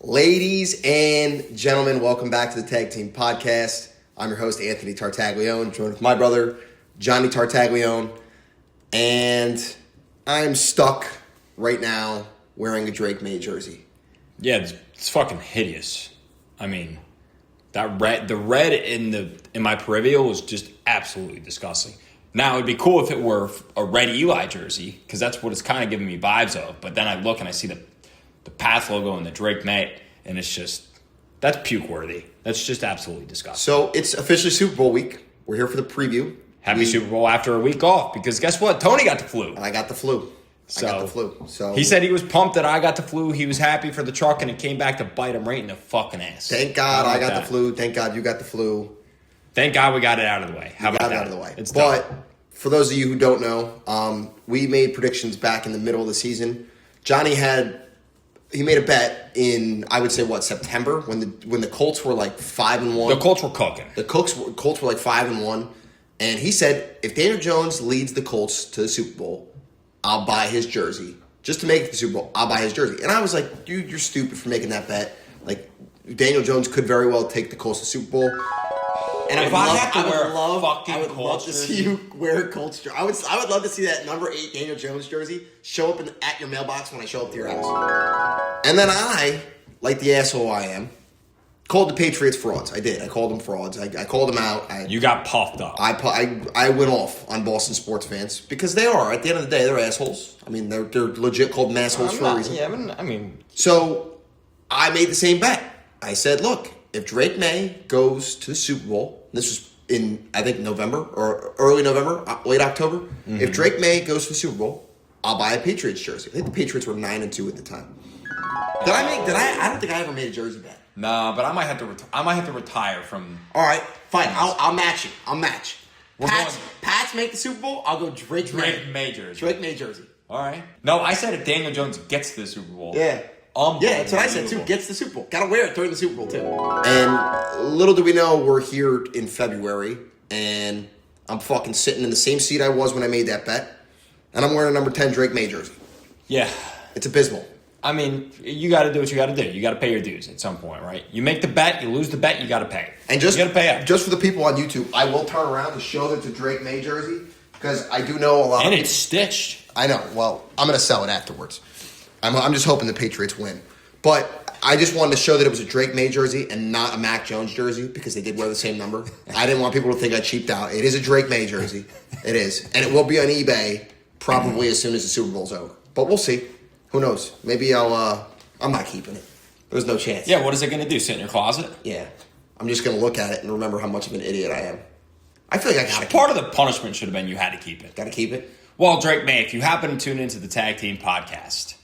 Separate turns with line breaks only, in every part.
Ladies and gentlemen, welcome back to the Tag Team Podcast. I'm your host, Anthony Tartaglione, joined with my brother, Johnny Tartaglione. And I'm stuck right now wearing a Drake Maye jersey.
Yeah, it's fucking hideous. I mean, the red in my peripheral was just absolutely disgusting. Now, it'd be cool if it were a red Eli jersey, because that's what it's kind of giving me vibes of. But then I look and I see the Pats logo and the Drake Maye, and it's just, that's puke-worthy. That's just absolutely disgusting.
So it's officially Super Bowl week. We're here for the preview.
Happy Super Bowl after a week off, because guess what? Tony got the flu.
I got the flu. So
he said he was pumped that I got the flu. He was happy for the truck, and it came back to bite him right in the fucking ass.
Thank God I got the flu. Thank God you got the flu.
Thank God we got it out of the way. How about that?
Out of the way.
It's
but
done.
For those of you who don't know, we made predictions back in the middle of the season. Johnny made a bet in, I would say, September when the Colts were like 5-1.
The Colts were cooking.
The Colts were like 5-1, and he said if Daniel Jones leads the Colts to the Super Bowl, I'll buy his jersey. Just to make it the Super Bowl, I'll buy his jersey. And I was like, dude, you're stupid for making that bet. Like, Daniel Jones could very well take the Colts to the Super Bowl. And
if I had to wear a fucking Colts jersey,
see you wear a Colts jersey. I would love to see that number 8 Daniel Jones jersey show up at your mailbox when I show up to your house. And then I, like the asshole I am, called the Patriots frauds. I did. I called them frauds. I called them out.
You got puffed up.
I went off on Boston sports fans because they are. At the end of the day, they're assholes. I mean, they're legit called massholes for a reason.
Yeah, I mean.
So I made the same bet. I said, look, if Drake Maye goes to the Super Bowl, this was in, I think, November or early November, late October. Mm-hmm. If Drake Maye goes to the Super Bowl, I'll buy a Patriots jersey. I think the Patriots were 9-2 at the time. I don't think I ever made a jersey bet.
Nah, but I might have to retire from.
All right, fine. I'll match you. I'll match. Pats make the Super Bowl. I'll go Drake
Maye jersey.
Drake Maye jersey.
All right. No, I said if Daniel Jones gets to the Super Bowl.
Yeah. Yeah, that's what I said too. Gets the Super Bowl. Gotta wear it during the Super Bowl too. And little do we know, we're here in February, and I'm fucking sitting in the same seat I was when I made that bet, and I'm wearing a number 10 Drake Maye jersey.
Yeah.
It's abysmal.
I mean, you got to do what you got to do. You got to pay your dues at some point, right? You make the bet, you lose the bet, you got to pay.
And
you got to pay up.
Just for the people on YouTube, I will turn around to show that it's a Drake Maye jersey because I do know a lot.
And it's stitched.
I know. Well, I'm going to sell it afterwards. I'm just hoping the Patriots win. But I just wanted to show that it was a Drake Maye jersey and not a Mac Jones jersey because they did wear the same number. I didn't want people to think I cheaped out. It is a Drake Maye jersey. It is. And it will be on eBay probably as soon as the Super Bowl's over. But we'll see. Who knows? Maybe I'm not keeping it. There's no chance.
Yeah, what is it going to do? Sit in your closet?
Yeah. I'm just going to look at it and remember how much of an idiot I am. I feel like I got to keep it.
Part of the punishment should have been you had to keep it.
Got to keep it?
Well, Drake Maye, if you happen to tune into the Tag Team Podcast,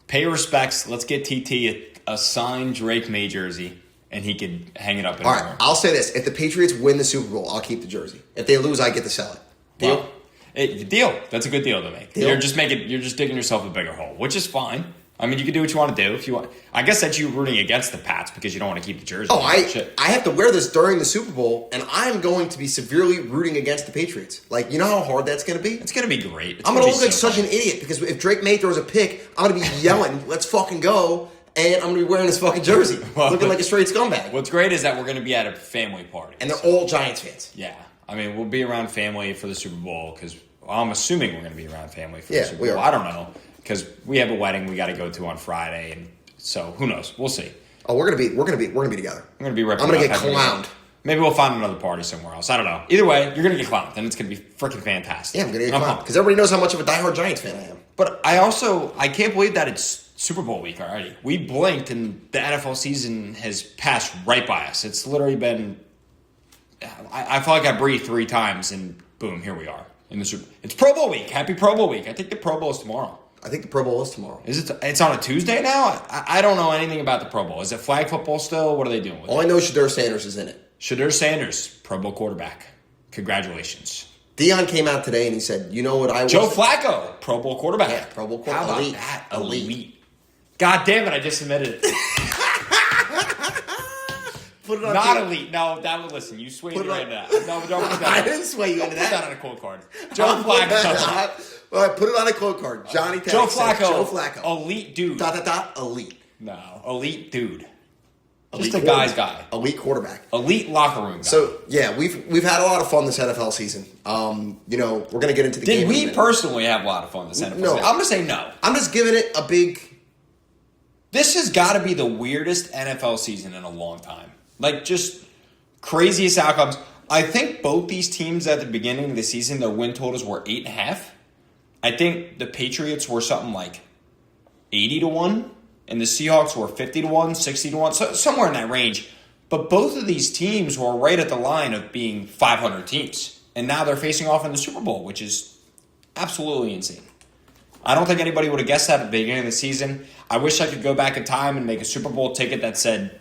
pay your respects. Let's get TT a signed Drake Maye jersey, and he could hang it up.
All right, I'll say this. If the Patriots win the Super Bowl, I'll keep the jersey. If they lose, I get to sell it. Deal?
Well, deal. That's a good deal to make. Deal? You're just digging yourself a bigger hole, which is fine. I mean, you can do what you want to do if you want. I guess that's you rooting against the Pats because you don't want to keep the jersey.
Oh, I have to wear this during the Super Bowl, and I'm going to be severely rooting against the Patriots. Like, you know how hard that's going to be?
It's going to be great.
I'm going to look like such an idiot because if Drake Maye throws a pick, I'm going to be yelling, let's fucking go, and I'm going to be wearing this fucking jersey, looking like a straight scumbag.
What's great is that we're going to be at a family party.
And they're all Giants fans.
Yeah. I mean, we'll be around family for the Super Bowl because I'm assuming we're going to be around family for the Super Bowl.
We are.
I don't know. Because we have a wedding we got to go to on Friday, and so who knows? We'll see.
Oh, we're gonna be together.
I'm gonna be ripping.
I'm gonna get clowned.
Maybe we'll find another party somewhere else. I don't know. Either way, you're gonna get clowned, and it's gonna be freaking fantastic.
Yeah, I'm gonna get clowned because everybody knows how much of a diehard Giants fan I am.
But I can't believe that it's Super Bowl week already. We blinked, and the NFL season has passed right by us. It's literally been. I feel like I breathed 3 times, and boom, here we are in the Super. It's Pro Bowl week. Happy Pro Bowl week. I think the Pro Bowl is tomorrow.
I think the Pro Bowl is tomorrow.
Is it? It's on a Tuesday now? I don't know anything about the Pro Bowl. Is it flag football still? What are they doing with it?
All I know is Shedeur Sanders is in it.
Shedeur Sanders, Pro Bowl quarterback. Congratulations.
Deion came out today and he said, you know what I was?
Joe Flacco, Pro Bowl quarterback.
Yeah, Pro Bowl quarterback.
How about that? Elite. God damn it, I just submitted it.
Put it on
Not elite. No, listen, you swayed me right into that. No, don't put that
I didn't sway you into that.
Put that on a quote card. Joe Flacco.
All right, put it on a quote card. Johnny Teddy
Joe Flacco.
Joe Flacco.
Elite dude.
Elite.
No, elite dude.
Elite
Just a guy's guy.
Elite quarterback.
Elite locker room guy.
So, yeah, we've had a lot of fun this NFL season. We're going to get into the game.
Did we personally have a lot of fun this NFL season? I'm going to say no.
I'm just giving it a big...
This has got to be the weirdest NFL season in a long time. Like, just craziest outcomes. I think both these teams at the beginning of the season, their win totals were 8.5. I think the Patriots were something like 80-1. And the Seahawks were 50-1, 60-1, so somewhere in that range. But both of these teams were right at the line of being 500 teams. And now they're facing off in the Super Bowl, which is absolutely insane. I don't think anybody would have guessed that at the beginning of the season. I wish I could go back in time and make a Super Bowl ticket that said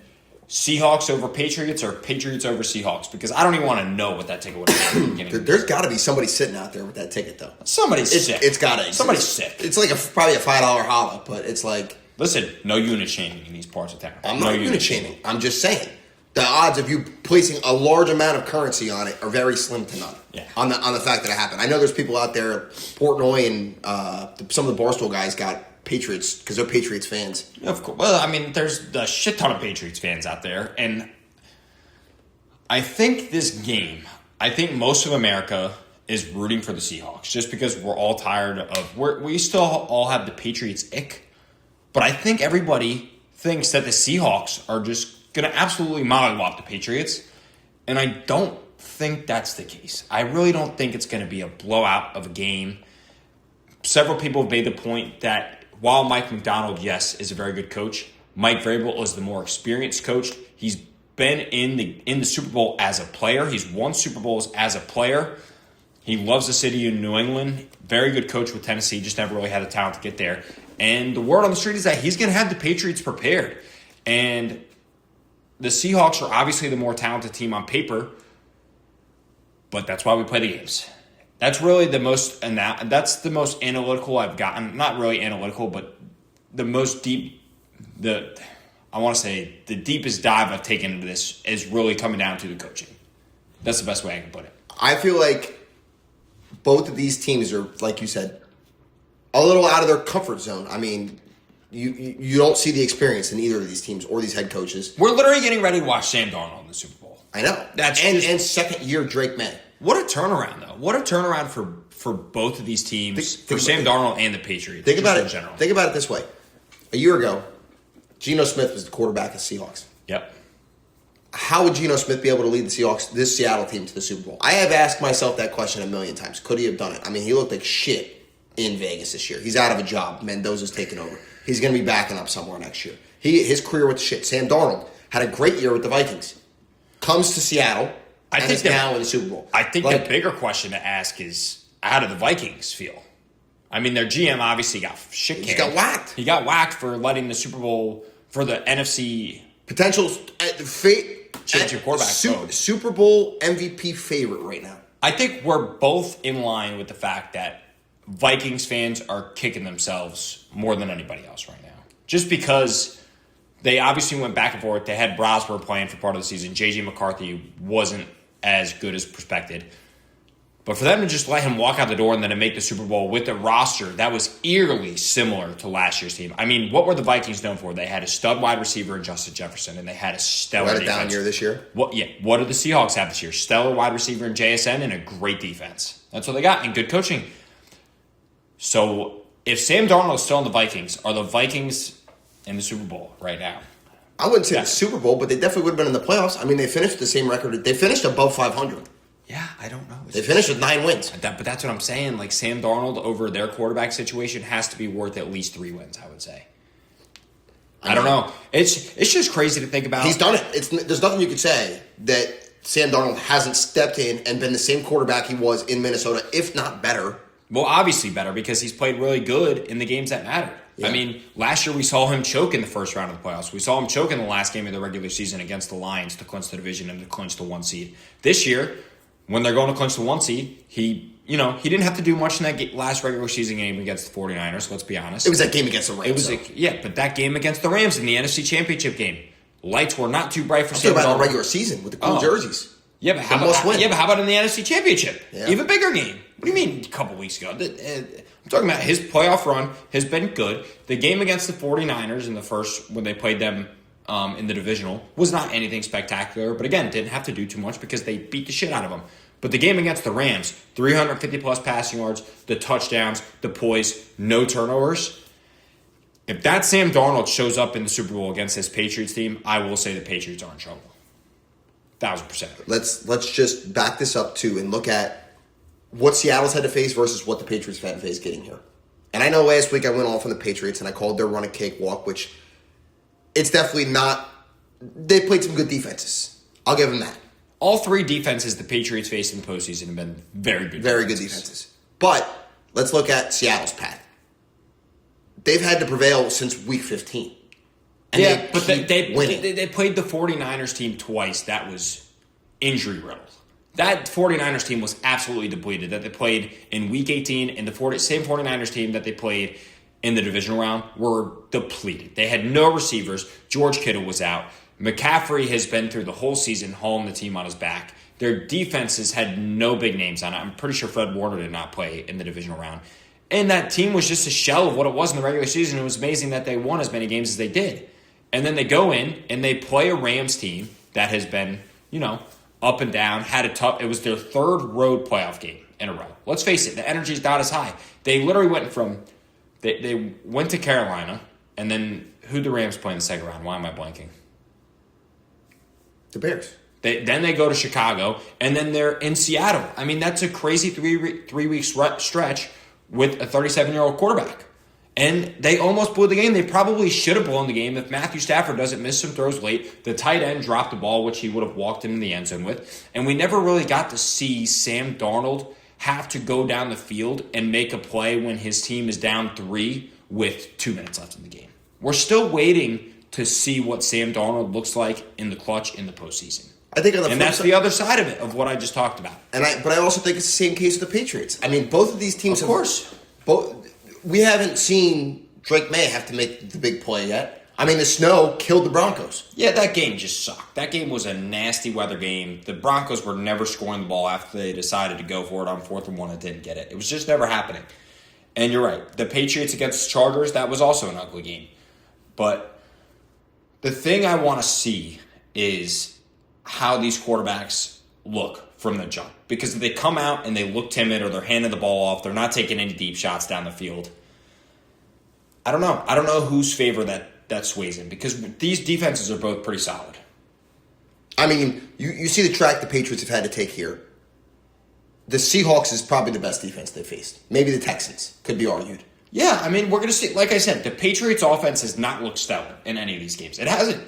Seahawks over Patriots or Patriots over Seahawks, because I don't even want to know what that ticket would have been at the beginning.
There's got to be somebody sitting out there with that ticket, though.
Somebody's sick.
It's got to.
Somebody's sick.
It's like probably a $5 holla, but it's like...
Listen, no unit shaming in these parts of town.
I'm not unit shaming. I'm just saying the odds of you placing a large amount of currency on it are very slim to none.
Yeah.
On the fact that it happened. I know there's people out there, Portnoy and some of the Barstool guys got Patriots because they're Patriots fans.
Of course. Well, I mean, there's a shit ton of Patriots fans out there, and I think most of America is rooting for the Seahawks just because we're all tired of we still all have the Patriots ick. But I think everybody thinks that the Seahawks are just going to absolutely mollywop the Patriots. And I don't think that's the case. I really don't think it's going to be a blowout of a game. Several people have made the point that while Mike McDonald, yes, is a very good coach, Mike Vrabel is the more experienced coach. He's been in the Super Bowl as a player. He's won Super Bowls as a player. He loves the city of New England. Very good coach with Tennessee. Just never really had the talent to get there. And the word on the street is that he's going to have the Patriots prepared. And the Seahawks are obviously the more talented team on paper. But that's why we play the games. That's really the most analytical I've gotten. Not really analytical, but the most deep, the deepest dive I've taken into this is really coming down to the coaching. That's the best way I can put it.
I feel like both of these teams are, like you said, a little out of their comfort zone. I mean, you don't see the experience in either of these teams or these head coaches.
We're literally getting ready to watch Sam Darnold in the Super Bowl.
I know. And second-year Drake May.
What a turnaround, though. What a turnaround for both of these teams, for Sam Darnold and the Patriots.
Think about it
in general.
Think about it this way. A year ago, Geno Smith was the quarterback of the Seahawks.
Yep.
How would Geno Smith be able to lead the Seahawks, this Seattle team, to the Super Bowl? I have asked myself that question a million times. Could he have done it? I mean, he looked like shit in Vegas this year. He's out of a job. Mendoza's taking over. He's going to be backing up somewhere next year. His career with the shit. Sam Darnold had a great year with the Vikings. Comes to Seattle and is now in the Super Bowl.
I think the bigger question to ask is, how do the Vikings feel? I mean, their GM obviously got shit canned.
He got whacked.
He got whacked for letting the Super Bowl, for the NFC
potential
championship quarterback
Super Bowl MVP favorite right now.
I think we're both in line with the fact that Vikings fans are kicking themselves more than anybody else right now. Just because they obviously went back and forth. They had Brosper playing for part of the season. J.J. McCarthy wasn't as good as expected. But for them to just let him walk out the door and then to make the Super Bowl with a roster that was eerily similar to last year's team. I mean, what were the Vikings known for? They had a stud wide receiver in Justin Jefferson, and they had a stellar defense.
Down year this year?
What did the Seahawks have this year? Stellar wide receiver in JSN and a great defense. That's what they got, and good coaching. So if Sam Darnold is still on the Vikings, are the Vikings in the Super Bowl right now?
I wouldn't say the Super Bowl, but they definitely would have been in the playoffs. I mean, they finished the same record. They finished above 500.
Yeah, I don't know.
They finished with 9 wins.
But that's what I'm saying. Like, Sam Darnold over their quarterback situation has to be worth at least 3 wins, I would say. I don't know. It's just crazy to think about.
He's done it. There's nothing you could say that Sam Darnold hasn't stepped in and been the same quarterback he was in Minnesota, if not better.
Well, obviously better because he's played really good in the games that matter. Yeah. I mean, last year we saw him choke in the first round of the playoffs. We saw him choke in the last game of the regular season against the Lions to clinch the division and to clinch the 1 seed. This year, when they're going to clinch the 1 seed, he didn't have to do much in that last regular season game against the 49ers, let's be honest.
It was that game against the Rams.
But that game against the Rams in the NFC Championship game, lights were not too bright for
Sam Darnold. I'm talking about the regular season with the cool jerseys.
Yeah, but how about in the NFC Championship? Yeah. Even bigger game. What do you mean a couple weeks ago? I'm talking about his playoff run has been good. The game against the 49ers in the first, when they played them in the divisional, was not anything spectacular. But again, didn't have to do too much because they beat the shit out of them. But the game against the Rams, 350-plus passing yards, the touchdowns, the poise, no turnovers. If that Sam Darnold shows up in the Super Bowl against this Patriots team, I will say the Patriots are in trouble. 1,000%.
Let's just back this up, too, and look at what Seattle's had to face versus what the Patriots have had to face getting here. And I know last week I went off on the Patriots and I called their run a cakewalk, which it's definitely not. They played some good defenses. I'll give them that.
All three defenses the Patriots faced in the postseason have been very good.
Very good defenses. But let's look at Seattle's path. They've had to prevail since week 15. And
they played the 49ers team twice. That was injury riddled. That 49ers team was absolutely depleted. That they played in week 18, and the same 49ers team that they played in the divisional round were depleted. They had no receivers. George Kittle was out. McCaffrey has been through the whole season hauling the team on his back. Their defenses had no big names on it. I'm pretty sure Fred Warner did not play in the divisional round. And that team was just a shell of what it was in the regular season. It was amazing that they won as many games as they did. And then they go in and they play a Rams team that has been, up and down, had a tough. It was their third road playoff game in a row. Let's face it, the energy's not as high. They literally went from, they went to Carolina, and then who'd the Rams play in the second round? Why am I blanking?
The Bears.
Then they go to Chicago, and then they're in Seattle. I mean, that's a crazy three-week stretch with a 37-year-old quarterback. And they almost blew the game. They probably should have blown the game if Matthew Stafford doesn't miss some throws late. The tight end dropped the ball, which he would have walked into the end zone with. And we never really got to see Sam Darnold have to go down the field and make a play when his team is down 3 with 2 minutes left in the game. We're still waiting to see what Sam Darnold looks like in the clutch in the postseason.
I think on the
and that's the other side of it, of what I just talked about.
But I also think it's the same case with the Patriots. I mean, both of these teams,
of course,
we haven't seen Drake Maye have to make the big play yet. I mean, the snow killed the Broncos.
Yeah, that game just sucked. That game was a nasty weather game. The Broncos were never scoring the ball after they decided to go for it on 4th and 1 and didn't get it. It was just never happening. And you're right. The Patriots against the Chargers, that was also an ugly game. But the thing I want to see is how these quarterbacks look from the jump. Because if they come out and they look timid or they're handing the ball off, they're not taking any deep shots down the field. I don't know. I don't know whose favor that sways in, because these defenses are both pretty solid.
I mean, you see the track the Patriots have had to take here. The Seahawks is probably the best defense they've faced. Maybe the Texans, could be argued.
Yeah, I mean, we're going to see, like I said, the Patriots offense has not looked stellar in any of these games. It hasn't.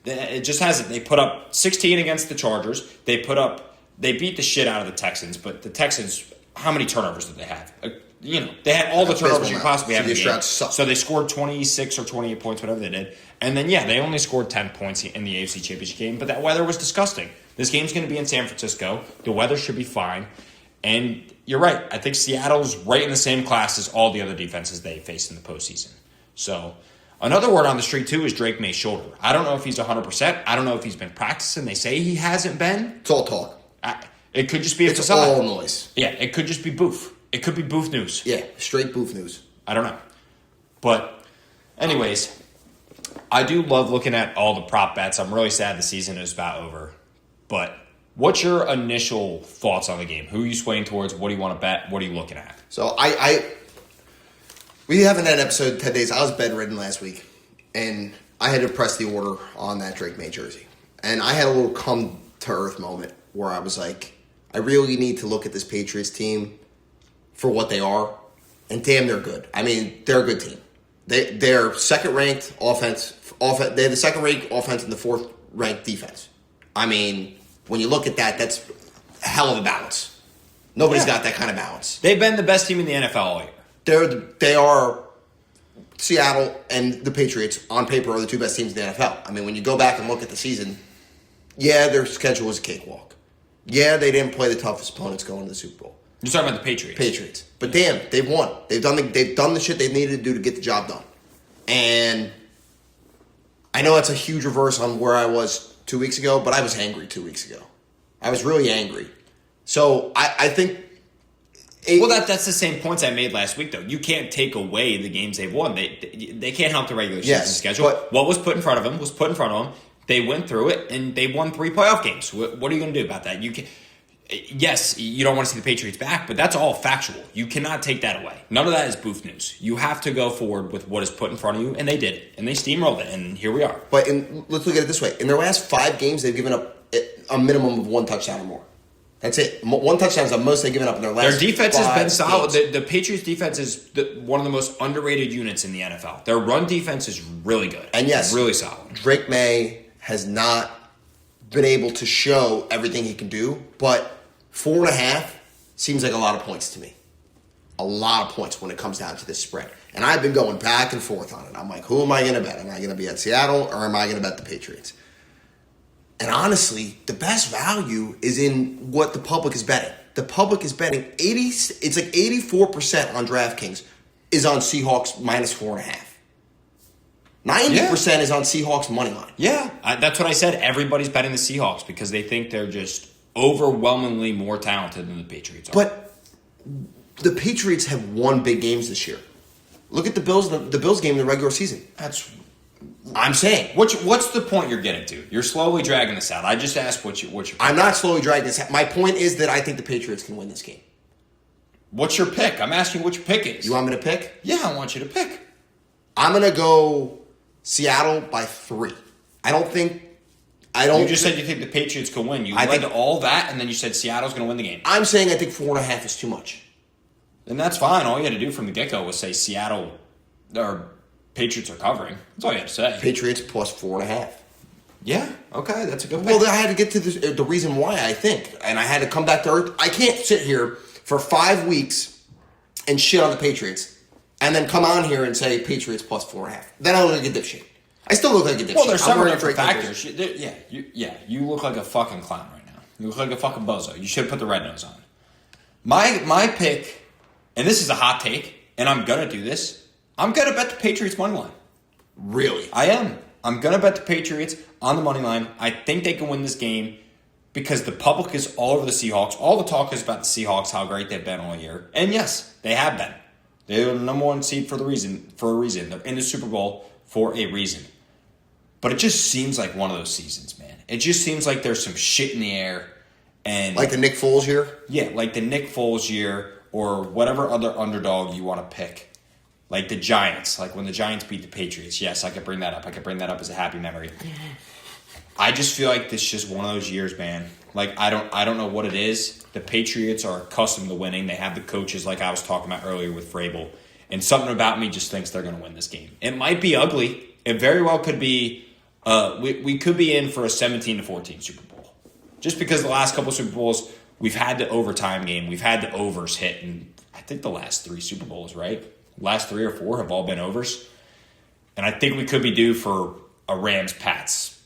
It just hasn't. They put up 16 against the Chargers. They beat the shit out of the Texans, but the Texans, how many turnovers did they have? They had all the turnovers you could possibly have in the game. So they scored 26 or 28 points, whatever they did. And then, they only scored 10 points in the AFC Championship game, but that weather was disgusting. This game's going to be in San Francisco. The weather should be fine. And you're right. I think Seattle's right in the same class as all the other defenses they faced in the postseason. So another word on the street, too, is Drake Maye's shoulder. I don't know if he's 100%. I don't know if he's been practicing. They say he hasn't been.
It's all talk.
It could just be a
It's
facade.
all noise.
Yeah, it could just be boof. It could be boof news.
Yeah, straight boof news.
I don't know. But anyways, I do love looking at all the prop bets. I'm really sad the season is about over. But what's your initial thoughts on the game? Who are you swaying towards? What do you want to bet? What are you looking at?
So we haven't had an episode in 10 days. I was bedridden last week, and I had to press the order on that Drake Maye jersey. And I had a little come-to-earth moment where I was like, I really need to look at this Patriots team for what they are, and damn, they're good. I mean, they're a good team. They're second-ranked offense. They have the second-ranked offense and the fourth-ranked defense. I mean, when you look at that, that's a hell of a balance. Nobody's got that kind of balance.
They've been the best team in the NFL all year.
They are Seattle and the Patriots on paper are the two best teams in the NFL. I mean, when you go back and look at the season, their schedule was a cakewalk. They didn't play the toughest opponents going to the Super Bowl.
You're talking about the Patriots. But
damn, they've won. They've done the shit they needed to do to get the job done. And I know that's a huge reverse on where I was 2 weeks ago, but I was angry 2 weeks ago. I was really angry. So I think
That's the same points I made last week, though. You can't take away the games they've won. They can't help the regular season schedule.
But
what was put in front of them was put in front of them. They went through it, and they won 3 playoff games. What are you going to do about that? You can. Yes, you don't want to see the Patriots back, but that's all factual. You cannot take that away. None of that is booth news. You have to go forward with what is put in front of you, and they did it. And they steamrolled it, and here we are.
But let's look at it this way. In their last 5 games, they've given up a minimum of 1 touchdown or more. That's it. 1 touchdown is the most they've given up in their last 5
Their defense has been solid.
games.
The Patriots' defense is one of the most underrated units in the NFL. Their run defense is really good.
And yes,
really solid.
Drake Maye has not been able to show everything he can do, but 4.5 seems like a lot of points to me. A lot of points when it comes down to this spread. And I've been going back and forth on it. I'm like, who am I going to bet? Am I going to be at Seattle or am I going to bet the Patriots? And honestly, the best value is in what the public is betting. The public is betting it's like 84% on DraftKings is on Seahawks minus 4.5. 90% is on Seahawks money line.
Yeah, that's what I said. Everybody's betting the Seahawks because they think they're just overwhelmingly more talented than the Patriots are.
But the Patriots have won big games this year. Look at the Bills. The Bills game in the regular season. I'm saying.
What's the point you're getting to? You're slowly dragging this out. I just asked what your
I'm not slowly dragging this out. My point is that I think the Patriots can win this game.
What's your pick? I'm asking what your pick is.
You want me to pick?
Yeah, I want you to pick.
I'm going to go Seattle by 3.
You just said you think the Patriots can win. You led to all that, and then you said Seattle's going to win the game.
I'm saying I think 4.5 is too much.
Then that's fine. All you had to do from the get-go was say Seattle or Patriots are covering. That's all you had to say.
Patriots plus 4.5.
Yeah, okay, that's a good pick.
Well, I had to get to the reason why, I think. And I had to come back to earth. I can't sit here for 5 weeks and shit on the Patriots and then come on here and say Patriots plus 4.5. Then I look like a dipshit. I still look like a dipshit.
Well, there's several different factors. You look like a fucking clown right now. You look like a fucking bozo. You should have put the red nose on. My pick, and this is a hot take, and I'm going to do this, I'm going to bet the Patriots money line.
Really?
I am. I'm going to bet the Patriots on the money line. I think they can win this game because the public is all over the Seahawks. All the talk is about the Seahawks, how great they've been all year. And yes, they have been. They're the number 1 seed for a reason. They're in the Super Bowl for a reason. But it just seems like one of those seasons, man. It just seems like there's some shit in the air. And
like the Nick Foles year?
Yeah, like the Nick Foles year or whatever other underdog you want to pick. Like the Giants. Like when the Giants beat the Patriots. Yes, I could bring that up. I could bring that up as a happy memory. I just feel like this is just one of those years, man. Like I don't know what it is. The Patriots are accustomed to winning. They have the coaches like I was talking about earlier with Vrabel. And something about me just thinks they're going to win this game. It might be ugly. It very well could be. We could be in for a 17-14 Super Bowl. Just because the last couple of Super Bowls, we've had the overtime game. We've had the overs hit in, I think, the last 3 Super Bowls, right? Last 3 or 4 have all been overs. And I think we could be due for a Rams-Pats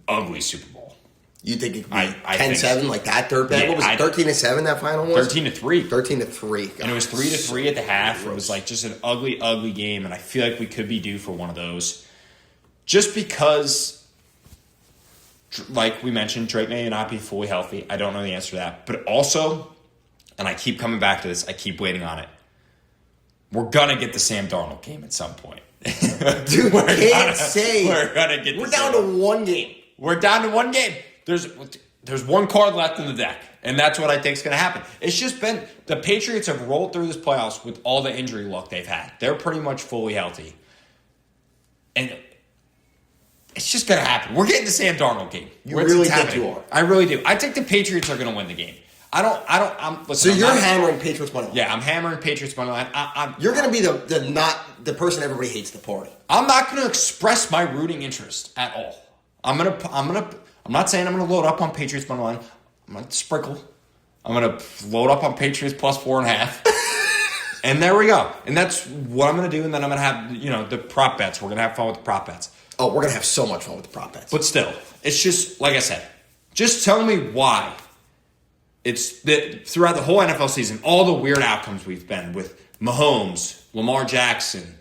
ugly Super Bowl.
You think it could be 10-7 like that third bet?
Yeah,
What was it, 13-7 that final was?
13-3.
13-3.
And it was 3-3 at the half. It was like just an ugly, ugly game. And I feel like we could be due for one of those. Just because, like we mentioned, Drake may not be fully healthy. I don't know the answer to that. But also, and I keep coming back to this, I keep waiting on it, we're going to get the Sam Darnold game at some point.
Dude, we're
going to get
We're down to 1 game.
We're down to 1 game. There's 1 card left in the deck. And that's what I think is going to happen. It's just been, the Patriots have rolled through this playoffs with all the injury luck they've had. They're pretty much fully healthy. And it's just going to happen. We're getting the Sam Darnold game.
You really think you are?
I really do. I think the Patriots are going to win the game. Listen,
so you're hammering Patriots money line?
Yeah, I'm hammering Patriots money line.
You're going to be the person everybody hates the party.
I'm not going to express my rooting interest at all. I'm not saying I'm going to load up on Patriots money line. I'm going to sprinkle. I'm going to load up on Patriots plus 4.5. And there we go. And that's what I'm going to do. And then I'm going to have, the prop bets. We're going to have fun with the prop bets.
Oh, we're going to have so much fun with the prop bets.
But still, it's just, like I said, just tell me why. It's that throughout the whole NFL season, all the weird outcomes we've been with Mahomes, Lamar Jackson,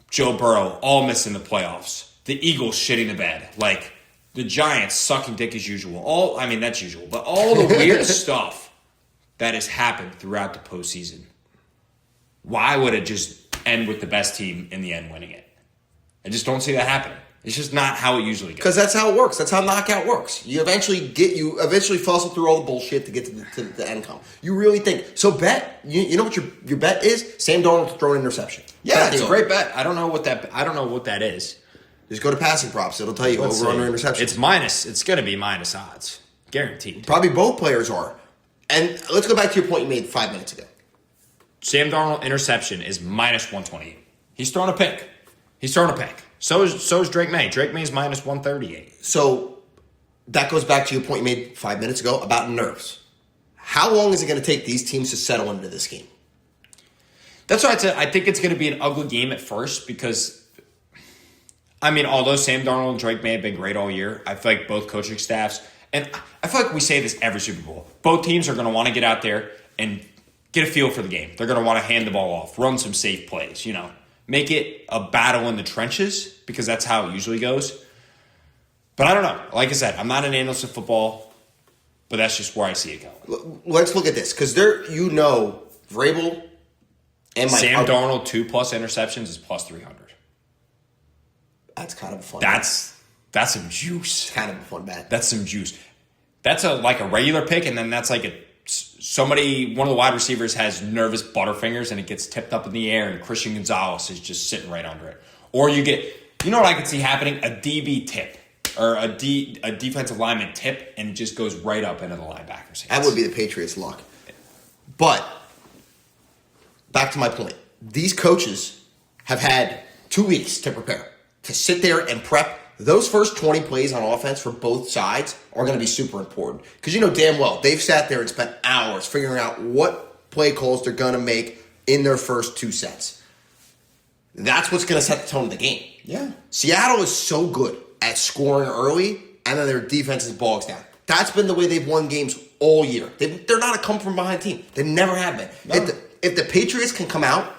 Joe Burrow, all missing the playoffs. The Eagles shitting the bed. Like, the Giants sucking dick as usual. That's usual. But all the weird stuff that has happened throughout the postseason. Why would it just end with the best team in the end winning it? I just don't see that happening. It's just not how it usually goes.
Because that's how it works. That's how knockout works. You eventually fussle through all the bullshit to get to the end come. You really think so? Bet you know what your bet is? Sam Darnold to throw an interception.
Yeah, it's a great bet. I don't know what that is.
Just go to passing props. It'll tell you over under interception.
It's minus. It's going to be minus odds, guaranteed.
Probably both players are. And let's go back to your point you made 5 minutes ago.
Sam Darnold interception is minus 128. He's throwing a pick. So is Drake Maye. Drake Maye's minus 138.
So that goes back to your point you made 5 minutes ago about nerves. How long is it going to take these teams to settle into this game?
That's why I think it's going to be an ugly game at first because, I mean, although Sam Darnold and Drake Maye have been great all year, I feel like both coaching staffs, and I feel like we say this every Super Bowl, both teams are going to want to get out there and get a feel for the game. They're going to want to hand the ball off, run some safe plays, make it a battle in the trenches because that's how it usually goes. But I don't know. Like I said, I'm not an analyst of football, but that's just where I see it going.
Let's look at this because Vrabel and
Sam Darnold 2+ interceptions is plus 300.
That's kind of a fun.
That's some juice.
It's kind of a fun bet.
That's some juice. That's like a regular pick, and then that's like one of the wide receivers has nervous butterfingers and it gets tipped up in the air and Christian Gonzalez is just sitting right under it. Or you know what I could see happening? A DB tip or a defensive lineman tip and it just goes right up into the linebacker's hands.
That would be the Patriots' luck. But back to my point. These coaches have had 2 weeks to prepare, to sit there and prep. Those first 20 plays on offense for both sides are going to be super important. Because you know damn well, they've sat there and spent hours figuring out what play calls they're going to make in their first 2 sets. That's what's going to set the tone of the game.
Yeah.
Seattle is so good at scoring early, and then their defense is bogs down. That's been the way they've won games all year. They're not a come-from-behind team. They never have been. No. If the Patriots can come out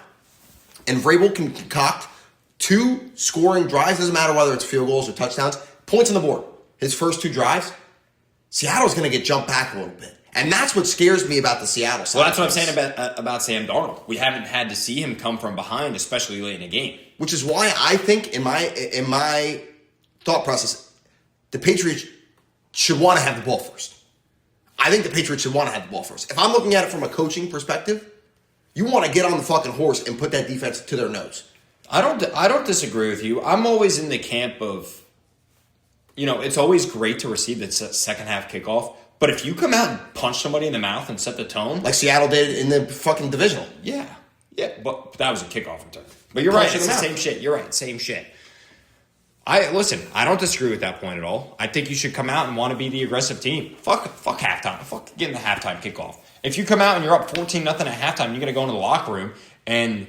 and Vrabel can concoct 2 scoring drives, doesn't matter whether it's field goals or touchdowns, points on the board, his first 2 drives, Seattle's going to get jumped back a little bit. And that's what scares me about the Seattle side.
Well, that's what I'm saying about Sam Darnold. We haven't had to see him come from behind, especially late in a game.
Which is why I think in my thought process, the Patriots should want to have the ball first. I think the Patriots should want to have the ball first. If I'm looking at it from a coaching perspective, you want to get on the fucking horse and put that defense to their nose.
I don't disagree with you. I'm always in the camp of, it's always great to receive the second half kickoff. But if you come out and punch somebody in the mouth and set the tone.
Like Seattle did in the fucking divisional.
Yeah. Yeah, but that was a kickoff return. But you're right, it's the same shit. You're right, same shit. I don't disagree with that point at all. I think you should come out and want to be the aggressive team. Fuck halftime. Fuck getting the halftime kickoff. If you come out and you're up 14-0 at halftime, you're going to go into the locker room and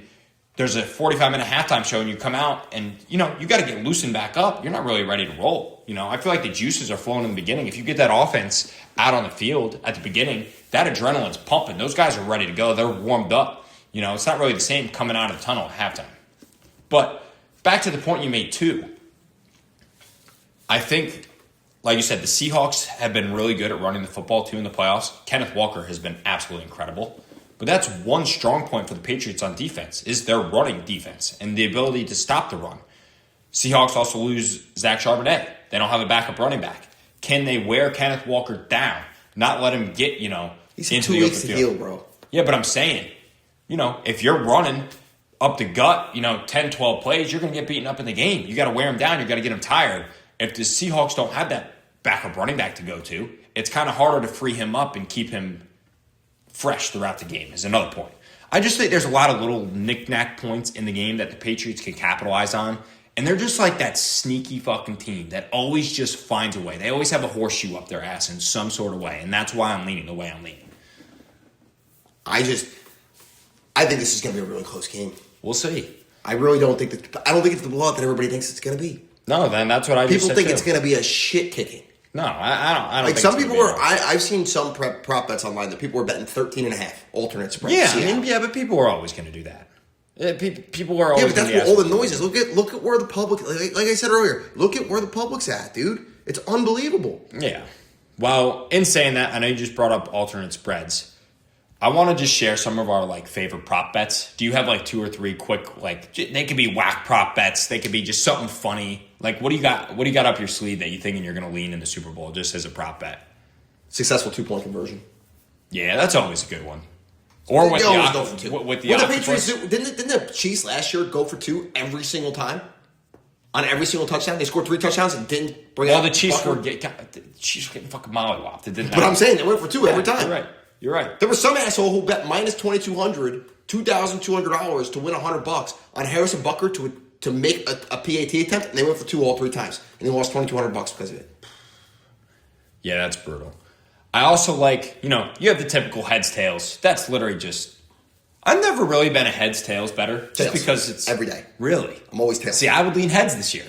there's a 45-minute halftime show and you come out and, you got to get loosened back up. You're not really ready to roll. I feel like the juices are flowing in the beginning. If you get that offense out on the field at the beginning, that adrenaline's pumping. Those guys are ready to go. They're warmed up. It's not really the same coming out of the tunnel at halftime. But back to the point you made too. I think, like you said, the Seahawks have been really good at running the football too in the playoffs. Kenneth Walker has been absolutely incredible. But that's one strong point for the Patriots on defense, is their running defense and the ability to stop the run. Seahawks also lose Zach Charbonnet. They don't have a backup running back. Can they wear Kenneth Walker down? Not let him get,
He's
into
2
the
weeks
open
to
field.
heal, bro.
Yeah, but I'm saying, if you're running up the gut, 10, 12 plays, you're going to get beaten up in the game. You got to wear him down. You got to get him tired. If the Seahawks don't have that backup running back to go to, it's kind of harder to free him up and keep him fresh throughout the game is another point. I just think there's a lot of little knick-knack points in the game that the Patriots can capitalize on. And they're just like that sneaky fucking team that always just finds a way. They always have a horseshoe up their ass in some sort of way. And that's why I'm leaning the way I'm leaning.
I think this is going to be a really close game.
We'll see.
I really don't think I don't think it's the blowout that everybody thinks it's going to be.
No, then that's what I just said
People think
too.
it's going to be a shit kicking.
No, I don't
Like
think
some
it's
people
gonna
were,
be
I've seen some prop bets online that people were betting 13.5 alternate spread.
Yeah, but people are always going to do that. People are always.
Yeah, but that's where all the noise is. Look at where the public, like I said earlier, look at where the public's at, dude. It's unbelievable.
Yeah. Well, in saying that, I know you just brought up alternate spreads. I want to just share some of our like favorite prop bets. Do you have like 2 or 3 quick like they could be whack prop bets, they could be just something funny. Like what do you got up your sleeve that you thinking you're going to lean in the Super Bowl just as a prop bet?
Successful 2-point conversion.
Yeah, that's always a good one. Or with the
Patriots didn't the Chiefs last year go for 2 every single time? On every single touchdown? They scored 3 touchdowns and didn't bring out
the Chiefs were getting fucking mollywopped. It didn't happen.
But I'm saying they went for 2 every time.
You're right.
There was some asshole who bet minus $2,200, $2,200 to win $100 on Harrison Butker to make a PAT attempt, and they went for 2 all 3 times, and they lost $2,200 because of it.
Yeah, that's brutal. I also like, you have the typical heads tails. That's literally just. I've never really been a heads tails better, just because it's
every day.
Really,
I'm always tails.
See, I would lean heads this year.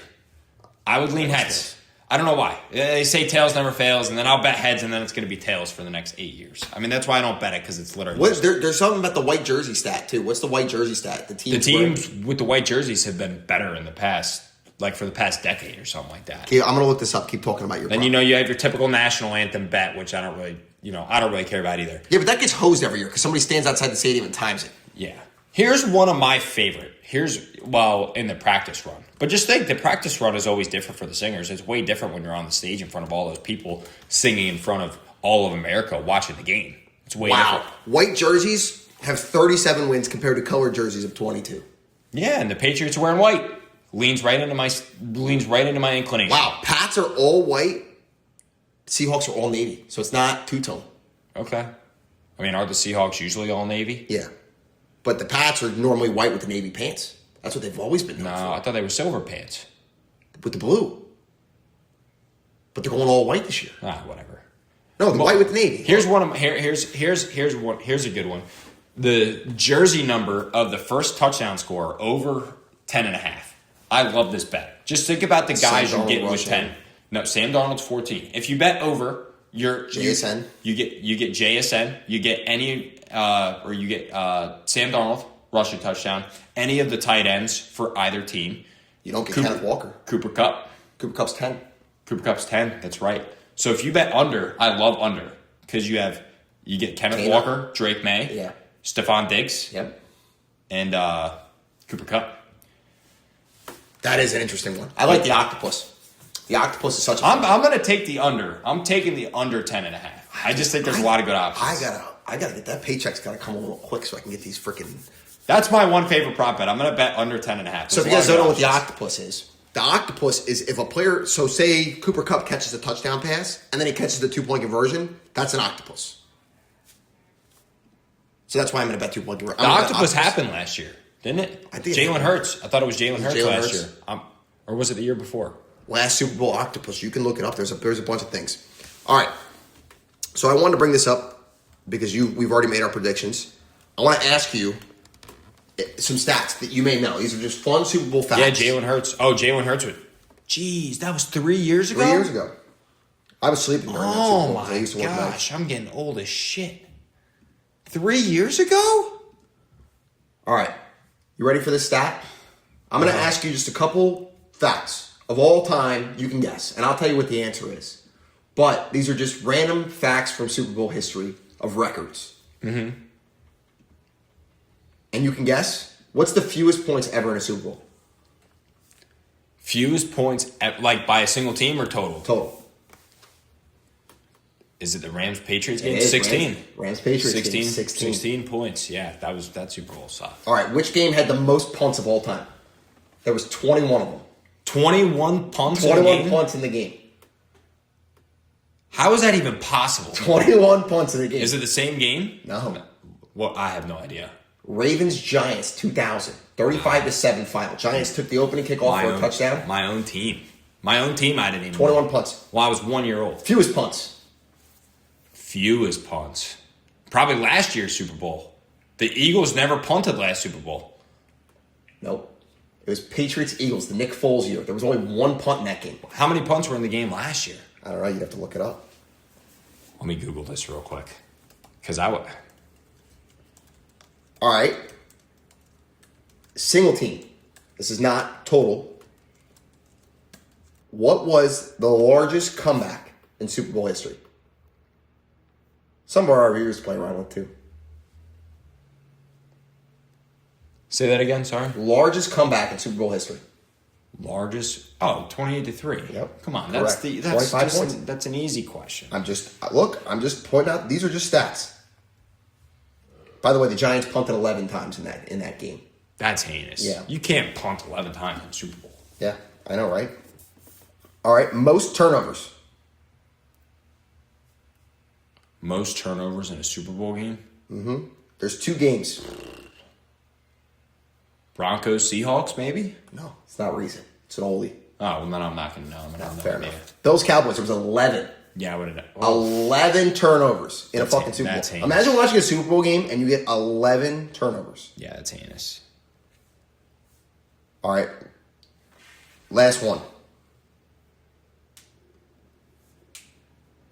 I would lean heads. I don't know why. They say tails never fails, and then I'll bet heads, and then it's going to be tails for the next 8 years. I mean, that's why I don't bet it, because it's literally...
There's something about the white jersey stat, too. What's the white jersey stat? The
teams with the white jerseys have been better in the past, like for the past decade or something like that.
Okay, I'm going to look this up. Keep talking about your
Then, you have your typical national anthem bet, which I don't really care about either.
Yeah, but that gets hosed every year, because somebody stands outside the stadium and times it.
Yeah. Here's one of my favorite. In the practice run. But just think, the practice run is always different for the singers. It's way different when you're on the stage in front of all those people singing in front of all of America watching the game. It's way different.
White jerseys have 37 wins compared to colored jerseys of 22.
Yeah, and the Patriots are wearing white. Leans right into my inclination.
Wow, Pats are all white. Seahawks are all navy. So it's not two-tone.
Okay. I mean, are the Seahawks usually all navy?
Yeah. But the Pats are normally white with the navy pants. That's what they've always been known for.
I thought they were silver pants.
With the blue. But they're going all white this year.
Whatever.
No, the white with the navy.
Here's a good one. The jersey number of the first touchdown score over 10.5. I love this bet. Just think about the guys you're getting with 10. No, Sam Darnold's 14. If you bet over,
JSN.
You get JSN. You get Sam Darnold rushing touchdown. Any of the tight ends for either team.
You don't get Kenneth Walker.
Cooper Kupp.
Cooper Kupp's 10.
Cooper Kupp's 10. That's right. So if you bet under, I love under because you get Kenneth Walker, Drake May, Stephon Diggs, and Cooper Kupp.
That is an interesting one. I like the octopus. The octopus is such a...
I'm going to take the under. I'm taking the under 10.5. I just think there's a lot of good options.
I gotta get that paycheck's gotta come a little quick so I can get these freaking...
That's my one favorite prop bet. I'm going to bet under 10.5.
So if you guys don't know what the octopus is if a player... So say Cooper Kupp catches a touchdown pass and then he catches the 2-point conversion, that's an octopus. So that's why I'm going to bet 2-point conversion.
The octopus happened last year, didn't it?
I think
Jalen Hurts. I thought it was Jalen Hurts last year. Or was it the year before?
Last Super Bowl octopus. You can look it up. There's a bunch of things. All right. So I wanted to bring this up because we've already made our predictions. I want to ask you some stats that you may know. These are just fun Super Bowl facts.
Yeah, Jalen Hurts. Oh, Jalen Hurts. Jeez, that was 3 years ago?
3 years ago. I was sleeping during that Super Bowl.
Oh, my gosh. I'm getting old as shit. 3 years ago?
All right. You ready for this stat? I'm going to ask you just a couple facts of all time you can guess, and I'll tell you what the answer is. But these are just random facts from Super Bowl history of records. Mm-hmm. And you can guess, what's the fewest points ever in a Super Bowl?
Fewest points, like by a single team or total?
Total.
Is it the Rams-Patriots game?
16. Rams-Patriots
16,
game.
16 points. Yeah, that Super Bowl sucked.
All right, which game had the most punts of all time? There was 21 of them.
21 punts
21 punts in the game.
How is that even possible?
21 punts in the game.
Is it the same game?
No.
Well, I have no idea.
Ravens-Giants 2000. 35-7 final. Giants took the opening kickoff for a touchdown.
My own team. I didn't even
21 punts.
Well, I was 1 year old.
Fewest punts.
Probably last year's Super Bowl. The Eagles never punted last Super Bowl.
Nope. It was Patriots-Eagles, the Nick Foles year. There was only one punt in that game.
How many punts were in the game last year?
I don't know. You'd have to look it up.
Let me Google this real quick. Because I would...
All right. Single team. This is not total. What was the largest comeback in Super Bowl history? Some of our viewers play around with too.
Say that again, sorry.
Largest comeback in Super Bowl history.
Largest? 28-3.
Yep.
Come on,
Correct.
that's
25 points.
That's an easy question.
I'm just pointing out, these are just stats. By the way, the Giants punted 11 times in that game.
That's heinous.
Yeah.
You can't punt 11 times in Super Bowl.
Yeah, I know, right? All right, most turnovers.
Most turnovers in a Super Bowl game?
Mm-hmm. There's 2 games.
Broncos, Seahawks, maybe?
No, it's not recent. It's an oldie.
Oh, well, then I'm not going to know. I'm going to have no
Fair
idea.
enough. Bills Cowboys, there was 11.
Yeah, I would have.
11 turnovers in a fucking Super Bowl.
That's heinous.
Imagine watching a Super Bowl game and you get 11 turnovers.
Yeah, that's heinous.
All right. Last one.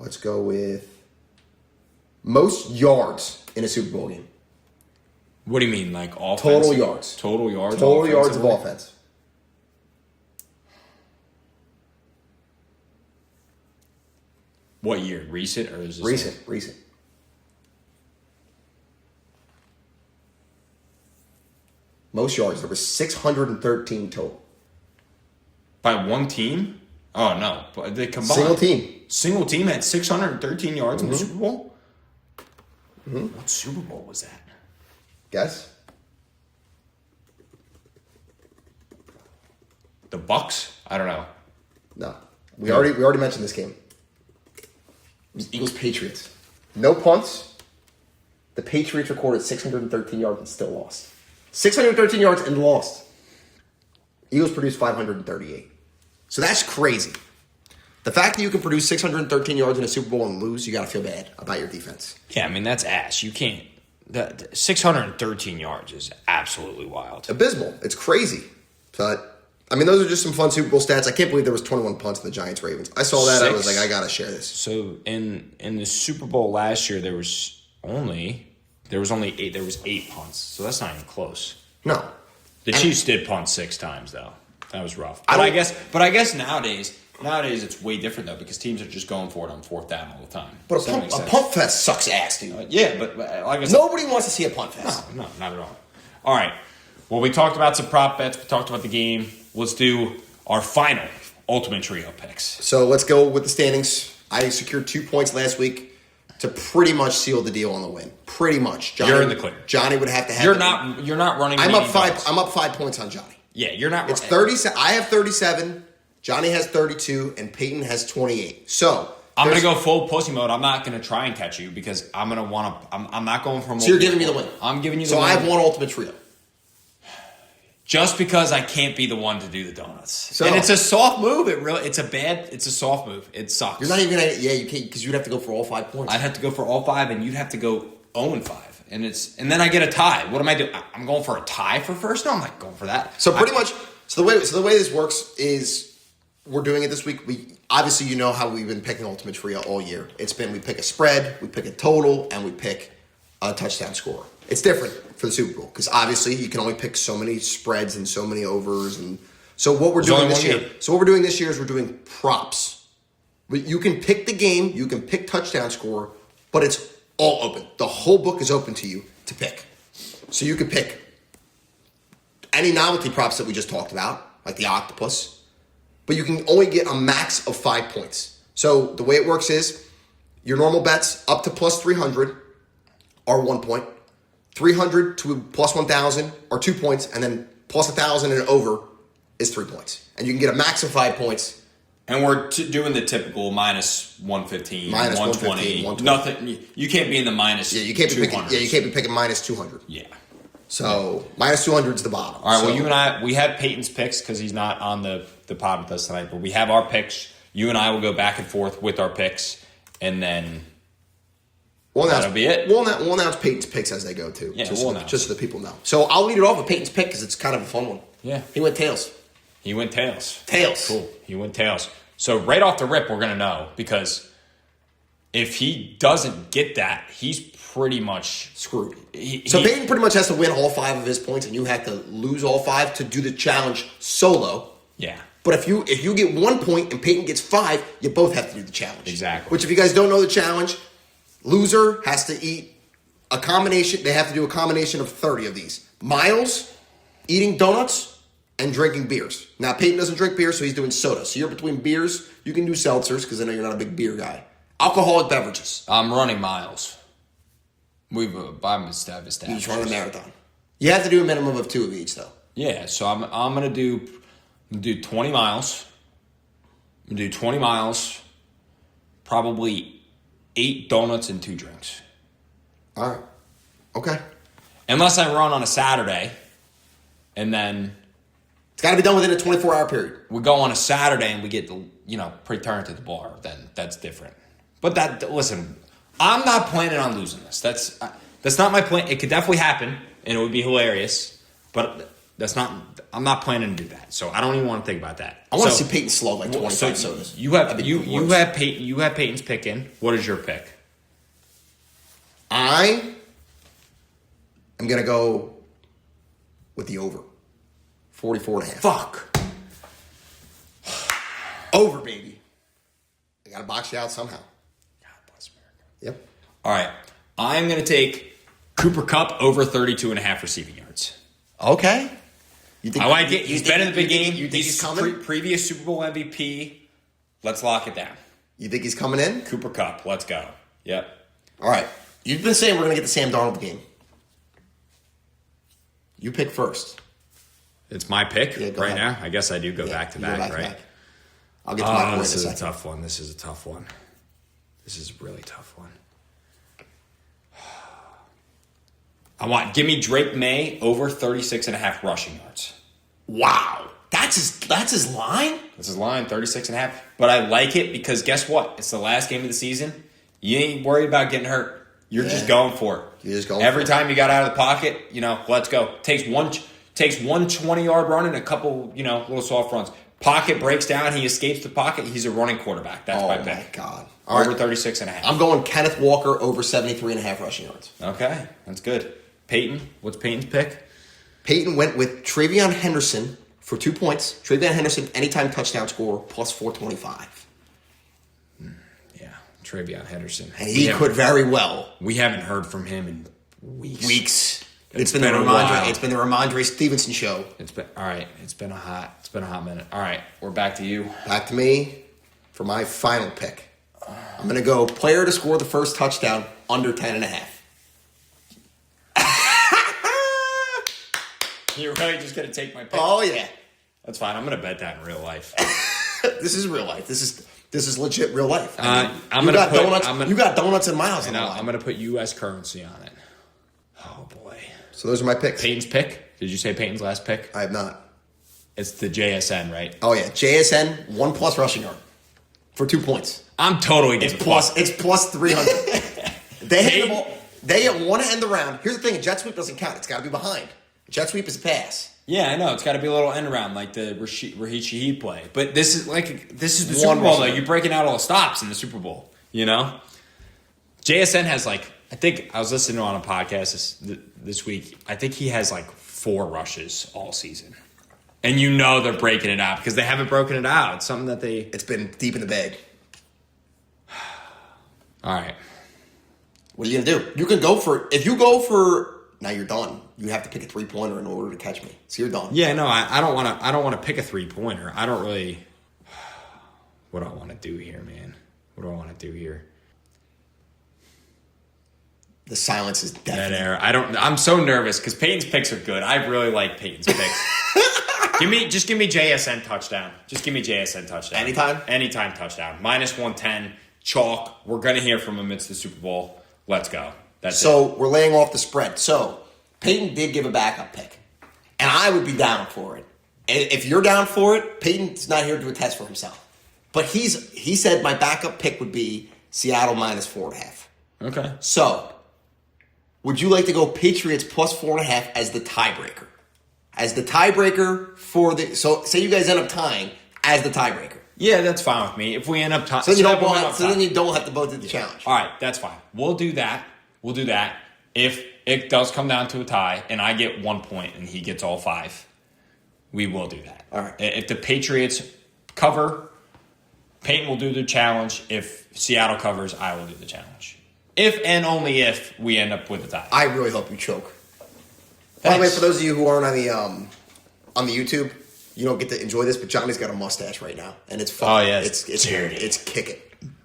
Let's go with most yards in a Super Bowl game.
What do you mean, like offense?
Total yards.
Total yards?
Total yards of offense.
What year? Recent or is this
Recent. Most yards. There was 613 total.
By one team? Oh, no. But they combined.
Single team.
Single team had 613 yards in the Super Bowl? Mm-hmm. What Super Bowl was that?
Guess?
The Bucks? I don't know.
No. We already mentioned this game. It was Eagles Patriots. No punts. The Patriots recorded 613 yards and still lost. 613 yards and lost. Eagles produced 538. So that's crazy. The fact that you can produce 613 yards in a Super Bowl and lose, you got to feel bad about your defense.
Yeah, I mean, that's ass. You can't. 613 yards is absolutely wild.
Abysmal. It's crazy. But, I mean, those are just some fun Super Bowl stats. I can't believe there was 21 punts in the Giants-Ravens. I saw that. I was like, I got to share this.
So, in the Super Bowl last year, there was only 8 punts. So that's not even close.
No.
The Chiefs did punt 6 times, though. That was rough. But I guess nowadays it's way different, though, because teams are just going for it on 4th down all the time.
But a punt fest sucks ass, dude.
Yeah, but like I said,
nobody wants to see a punt fest.
No, not at all. All right. Well, we talked about some prop bets. We talked about the game. Let's do our final Ultimate Trio picks.
So let's go with the standings. I secured 2 points last week to pretty much seal the deal on the win. Pretty much. Johnny,
you're in the clear.
Johnny would have to have.
You're not running.
I'm up 5. I'm up 5 points on Johnny.
Yeah, you're not.
It's 30. I have 37. Johnny has 32, and Peyton has 28. So
I'm gonna go full pussy mode. I'm not gonna try and catch you because I'm gonna want to. I'm not going for.
So you're giving me the win.
I'm giving you the
win. So
win.
I have one Ultimate Trio.
Just because I can't be the one to do the donuts.
So,
and it's a soft move. It's a soft move. It sucks.
You're not even gonna. Yeah, you can't because you'd have to go for all 5 points.
I'd have to go for all 5, and you'd have to go 0-5. And then I get a tie. What am I doing? I'm going for a tie for first? No, I'm not going for that.
So pretty much. So the way this works is we're doing it this week. We obviously you know how we've been picking Ultimate Trio all year. It's been we pick a spread, we pick a total, and we pick a touchdown score. It's different for the Super Bowl because obviously you can only pick so many spreads and so many overs, and so what we're doing this year. So what we're doing this year is we're doing props. You can pick the game, you can pick touchdown score, but it's all open. The whole book is open to you to pick. So you can pick any novelty props that we just talked about, like the octopus, but you can only get a max of 5 points. So the way it works is your normal bets up to plus 300 are 1 point, 300 to plus 1,000 are 2 points, and then plus 1,000 and over is 3 points. And you can get a max of 5 points.
And we're doing the typical minus 115,
minus
120. Nothing. You can't be in the minus.
Yeah, you can't be picking minus 200.
Yeah.
So minus 200 is the bottom.
All right. Well, you and I, we have Peyton's picks because he's not on the pod with us tonight. But we have our picks. You and I will go back and forth with our picks, and then that'll be it.
We'll announce Peyton's picks as they go too.
Yeah,
just so the people know. So I'll lead it off with Peyton's pick because it's kind of a fun one.
Yeah.
He went tails.
He went tails.
Tails.
Cool. He went tails. So right off the rip, we're going to know because if he doesn't get that, he's pretty much
screwed. Peyton pretty much has to win all 5 of his points, and you have to lose all 5 to do the challenge solo.
Yeah.
But if you get 1 point and Peyton gets 5, you both have to do the challenge.
Exactly.
Which, if you guys don't know the challenge, loser has to eat a combination. They have to do a combination of 30 of these. Miles, eating donuts and drinking beers. Now, Peyton doesn't drink beer, so he's doing soda. So you're between beers. You can do seltzers because I know you're not a big beer guy. Alcoholic beverages.
I'm running miles. I'm established.
You just run a marathon. You have to do a minimum of 2 of each, though.
Yeah, so I'm gonna do 20 miles. I'm gonna do 20 miles. Probably 8 donuts and 2 drinks.
All right. Okay.
Unless I run on a Saturday, and then
It's got to be done within a 24-hour period.
we go on a Saturday and we get pre-turned to the bar. Then that's different. But listen, I'm not planning on losing this. That's not my plan. It could definitely happen, and it would be hilarious. But I'm not planning to do that. So I don't even want to think about that.
I want to see Peyton slug like 25 sodas.
You have Peyton's pick in. What is your pick?
I am going to go with the over. 44.5.
Fuck.
Over, baby. I got to box you out somehow.
God bless America.
Yep.
All right. I'm going to take Cooper Kupp over 32.5 receiving yards.
Okay.
I like it. He's been in the big game.
You think he's coming?
Previous Super Bowl MVP. Let's lock it down.
You think he's coming in?
Cooper Kupp. Let's go. Yep.
All right. You've been saying we're going to get the Sam Darnold game. You pick first.
It's my pick
Yeah,
right
ahead.
now. I guess I do go back to back, right?
I'll get to my point in a
This is a
second.
tough one. This is a tough one. This is a really tough one. Give me Drake May over 36.5 rushing yards.
Wow. That's his line?
That's his line, 36.5. But I like it because guess what? It's the last game of the season. You ain't worried about getting hurt. You're just going for it.
You're just going
Every
for it.
time you got out of the pocket, let's go. Takes one 20-yard run and a couple, little soft runs. Pocket breaks down. He escapes the pocket. He's a running quarterback. That's my pick.
Oh, my God.
Over 36.5.
I'm going Kenneth Walker over 73.5 rushing yards.
Okay, that's good. Peyton, what's Peyton's pick?
Peyton went with Travion Henderson for 2 points. Travion Henderson, anytime touchdown score, plus 425.
Yeah, Travion Henderson.
And he could very well.
We haven't heard from him in weeks.
It's been the Ramondre Stevenson show.
All right. It's been a hot minute. All right, we're back to you.
Back to me for my final pick. I'm going to go player to score the first touchdown under 10.5.
You're really just going to take my pick?
Oh, yeah.
That's fine. I'm going to bet that in real life.
This is real life. This is legit real life.
You got
donuts and miles on the line.
I'm going to put U.S. currency on it. Oh, boy.
So those are my picks.
Peyton's pick? Did you say Peyton's last pick?
I have not.
It's the JSN, right?
Oh, yeah. JSN, 1+ rushing yard for 2 points.
I'm totally getting
It's plus 300. They hit the ball. They want to end the round. Here's the thing. A jet sweep doesn't count. It's got to be behind. Jet sweep is a pass.
Yeah, I know. It's got to be a little end around like the Raheem Shaheed play. But this is the Super Bowl, though. You're breaking out all the stops in the Super Bowl, JSN has I think I was listening on a podcast this week. I think he has 4 rushes all season. And they're breaking it out because they haven't broken it out. It's something that
It's been deep in the bag.
All right.
What are you going to do? You can go for... If you go for... Now you're done. You have to pick a 3-pointer in order to catch me. So you're done.
Yeah, no, I don't want to pick a 3-pointer. I don't really... What do I want to do here, man? What do I want to do here?
The silence is
Dead
deafening.
air. I'm so nervous because Peyton's picks are good. I really like Peyton's picks. Just give me JSN touchdown. Just give me JSN touchdown. Anytime touchdown. Minus 110. Chalk. We're gonna hear from him. It's the Super Bowl. Let's go. That's it.
We're laying off the spread. So Peyton did give a backup pick, and I would be down for it. And if you're down for it, Peyton's not here to attest for himself. But he said my backup pick would be Seattle minus 4.5.
Okay.
So, would you like to go Patriots plus 4.5 as the tiebreaker? As the tiebreaker for the... So, say you guys end up tying as the tiebreaker.
Yeah, that's fine with me. If we end up tying...
So then you don't have to both do the challenge.
All right, that's fine. We'll do that. If it does come down to a tie and I get 1 point and he gets all 5, we will do that.
All right.
If the Patriots cover, Peyton will do the challenge. If Seattle covers, I will do the challenge. If and only if we end up with a tie.
I really hope you choke. By the way, for those of you who aren't on the YouTube, you don't get to enjoy this, but Johnny's got a mustache right now, and it's fucking.
Oh yeah,
it's kicking.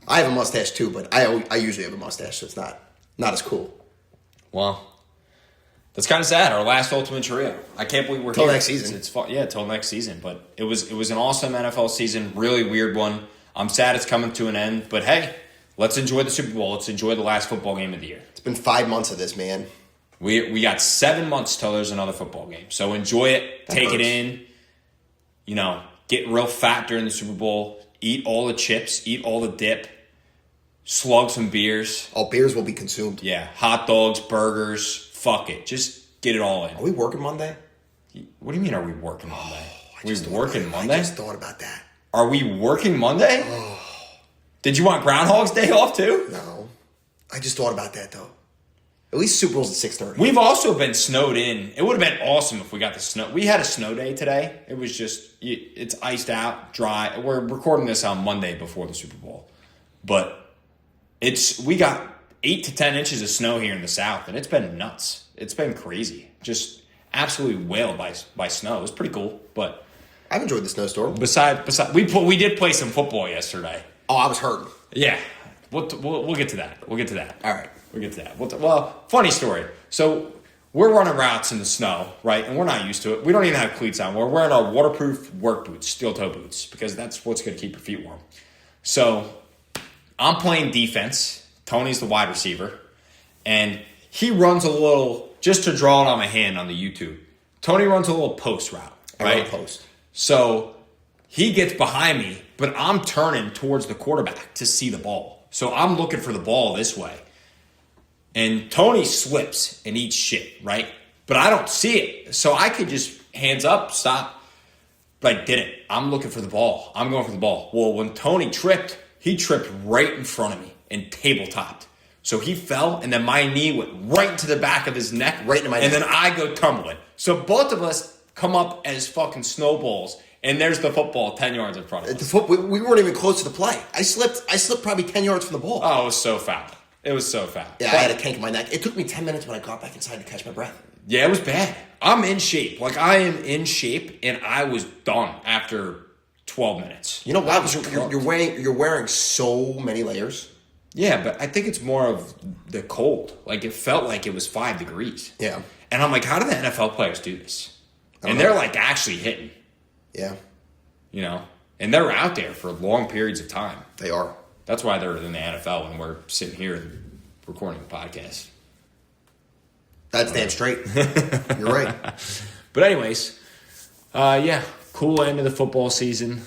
I have a mustache too, but I usually have a mustache, so it's not as cool.
Well, that's kind of sad. Our last Ultimate Trio. I can't believe we're
till
here.
Next season.
It's fun. Yeah, till next season. But it was an awesome NFL season. Really weird one. I'm sad it's coming to an end. But hey, let's enjoy the Super Bowl. Let's enjoy the last football game of the year.
It's been 5 months of this, man.
We got 7 months till there's another football game. So enjoy it. Take it in. You know, get real fat during the Super Bowl. Eat all the chips. Eat all the dip. Slug some beers.
All beers will be consumed.
Yeah, hot dogs, burgers. Fuck it. Just get it all in.
Are we working Monday?
What do you mean, are we working Monday? We working Monday?
I just thought about that.
Are we working Monday? Oh. Did you want Groundhog's Day off too?
No. I just thought about that though. At least Super Bowl's at 6:30.
We've also been snowed in. It would have been awesome if we got the snow. We had a snow day today. It was just, it's iced out, dry. We're recording this on Monday before the Super Bowl. But we got 8 to 10 inches of snow here in the South, and it's been nuts. It's been crazy. Just absolutely whaled by snow. It was pretty cool, but
I've enjoyed the snowstorm.
Besides, we did play some football yesterday.
Oh, I was hurting.
Yeah, we'll get to that. We'll get to that.
All right,
we'll get to that. Well, funny story. So we're running routes in the snow, right? And we're not used to it. We don't even have cleats on. We're wearing our waterproof work boots, steel toe boots, because that's what's going to keep your feet warm. So I'm playing defense. Tony's the wide receiver. And he runs a little, just to draw it on my hand on the YouTube, Tony runs a little post route, right?
I run post.
So he gets behind me, but I'm turning towards the quarterback to see the ball. So I'm looking for the ball this way. And Tony slips and eats shit, right? But I don't see it. So I could just hands up, stop. But I didn't. I'm looking for the ball. I'm going for the ball. Well, when Tony tripped, he tripped right in front of me and tabletopped. So he fell, and then my knee went right into the back of his neck.
Right into my neck.
And then I go tumbling. So both of us come up as fucking snowballs, and there's the football 10 yards in front of us.
We weren't even close to the play. I slipped probably 10 yards from the ball.
Oh, it was so foul. It was so foul.
Yeah, I had a tank in my neck. It took me 10 minutes when I got back inside to catch my breath.
Yeah, it was bad. I'm in shape. Like, I am in shape, and I was done after 12 minutes.
You know why? You're wearing so many layers.
Yeah, but I think it's more of the cold. Like, it felt like it was 5 degrees.
Yeah.
And I'm like, how do the NFL players do this? And they're, like, actually hitting.
Yeah.
You know? And they're out there for long periods of time.
They are.
That's why they're in the NFL when we're sitting here recording a podcast.
That's damn straight. You're right.
But anyways, yeah, cool end of the football season.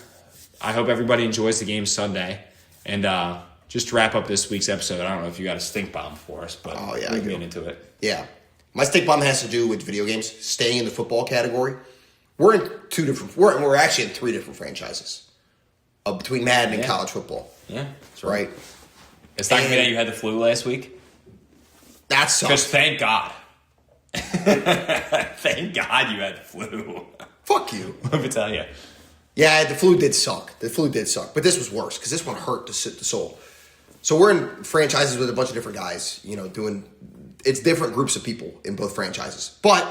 I hope everybody enjoys the game Sunday. And just to wrap up this week's episode, I don't know if you got a stink bomb for us, but
I
we'll
do.
get into it.
Yeah. My stink bomb has to do with video games, staying in the football category. We're in we're actually in 3 different franchises between Madden and college football.
Yeah,
that's right.
It's not going to be that you had the flu last week?
That sucks.
Because thank God. Thank God you had the flu.
Fuck you.
Let me tell you.
Yeah, the flu did suck. But this was worse because this one hurt the soul. So we're in franchises with a bunch of different guys, it's different groups of people in both franchises. But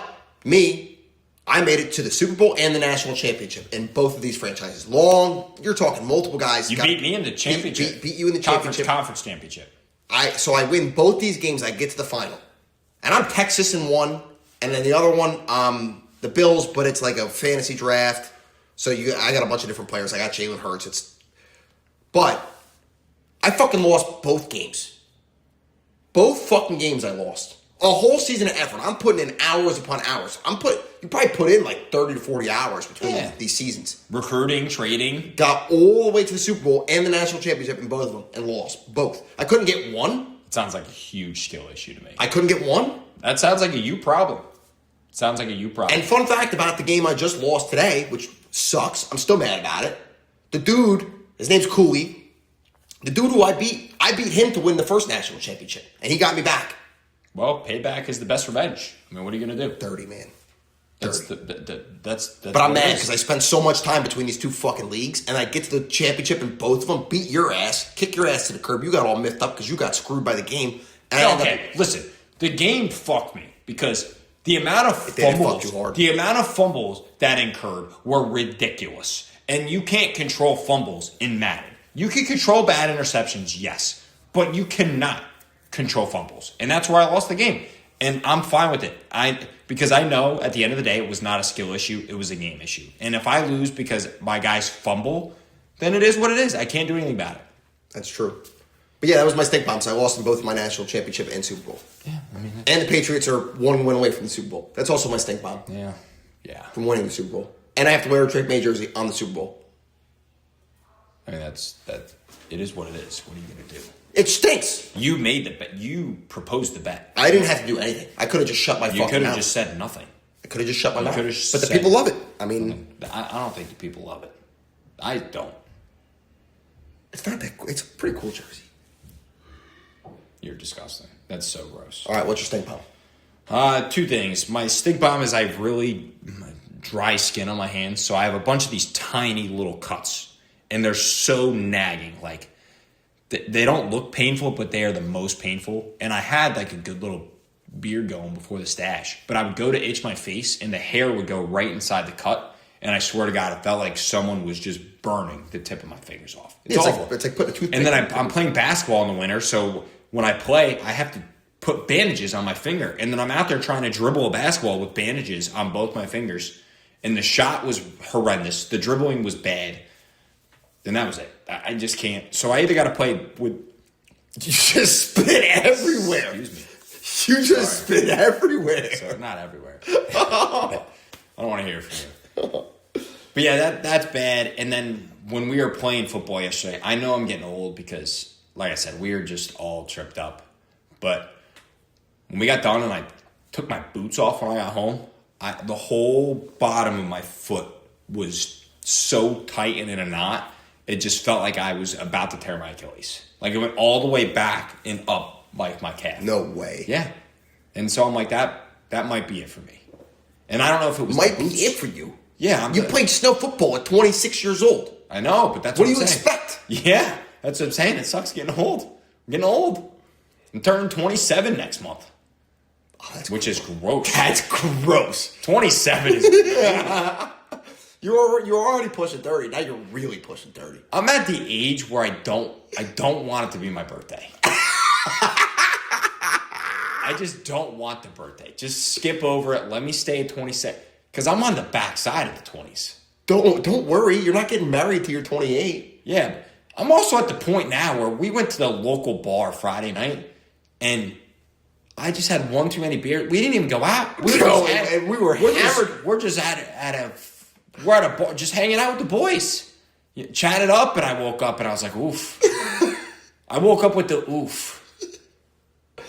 I made it to the Super Bowl and the national championship in both of these franchises. You're talking multiple guys.
You beat me in the championship.
Beat you in the championship.
Conference championship.
So I win both these games. I get to the final. And I'm Texas in one. And then the other one, the Bills, but it's like a fantasy draft. So I got a bunch of different players. I got Jalen Hurts. But I fucking lost both games. Both fucking games I lost. A whole season of effort. I'm putting in hours upon hours. You probably put in like 30 to 40 hours between these seasons.
Recruiting, trading.
Got all the way to the Super Bowl and the national championship in both of them and lost both. I couldn't get one.
It sounds like a huge skill issue to me.
I couldn't get one.
That sounds like a you problem.
And fun fact about the game I just lost today, which sucks. I'm still mad about it. The dude, his name's Cooley. The dude who I beat him to win the first national championship. And he got me back.
Well, payback is the best revenge. I mean, what are you going to do?
30, man.
30. That's
but I'm mad because I spent so much time between these two fucking leagues, and I get to the championship in both of them, beat your ass, kick your ass to the curb. You got all miffed up because you got screwed by the game.
And listen, the game fucked me because The amount of
They didn't fuck
fumbles,
you hard.
the amount of fumbles that incurred were ridiculous. And you can't control fumbles in Madden. You can control bad interceptions, yes, but you cannot control fumbles. And that's where I lost the game. And I'm fine with it. Because I know at the end of the day, it was not a skill issue. It was a game issue. And if I lose because my guys fumble, then it is what it is. I can't do anything about it.
That's true. But yeah, that was my stink bombs. I lost in both my national championship and Super Bowl.
Yeah,
And the Patriots are one win away from the Super Bowl. That's also my stink bomb.
Yeah.
From winning the Super Bowl. And I have to wear a Drake May jersey on the Super Bowl.
I mean, that. It is what it is. What are you going to do?
It stinks.
You made the bet. You proposed the bet.
I didn't have to do anything. I could have just shut my
You
fucking mouth.
could have just said nothing.
I could have just shut my mouth.
could have just
But the
said-
people love it. I mean,
I don't think the people love it. I don't.
it's not that. It's a pretty cool jersey.
You're disgusting. That's so gross.
All right, what's your stink bomb?
Two things. My stink bomb is I have really dry skin on my hands, so I have a bunch of these tiny little cuts, and they're so nagging. Like they don't look painful, but they are the most painful. And I had like a good little beard going before the stash, but I would go to itch my face, and the hair would go right inside the cut. And I swear to God, it felt like someone was just burning the tip of my fingers off. It's awful.
It's like putting a toothpick.
And then I'm playing basketball in the winter, so when I play, I have to put bandages on my finger. And then I'm out there trying to dribble a basketball with bandages on both my fingers. And the shot was horrendous. The dribbling was bad. Then that was it. I just can't. So I either got to play with...
You just spit everywhere.
Excuse me.
You just spit everywhere.
So not everywhere. I don't want to hear from you. But yeah, that's bad. And then when we were playing football yesterday, I know I'm getting old because, like I said, we were just all tripped up. But when we got done and I took my boots off when I got home, the whole bottom of my foot was so tight and in a knot, it just felt like I was about to tear my Achilles. Like it went all the way back and up like my calf.
No way.
Yeah. And so I'm like, that might be it for me. And I don't know if it was
Might
the
be
boots.
it for you.
Yeah.
You played snow football at 26 years old.
I know, but that's
What
what,
do
I'm
you
saying.
expect?
Yeah, that's what I'm saying. It sucks getting old. I'm getting old. I'm turning 27 next month, which is gross.
That's gross.
27 is...
You're already pushing 30. Now you're really pushing 30.
I'm at the age where I don't want it to be my birthday. I just don't want the birthday. Just skip over it. Let me stay at 27. Because I'm on the back side of the 20s.
Don't worry. You're not getting married till you're 28.
Yeah. I'm also at the point now where we went to the local bar Friday night, and I just had one too many beers. We didn't even go out.
We were hammered.
We're just at a bar, just hanging out with the boys. Chatted up, and I woke up, and I was like, oof. I woke up with the oof.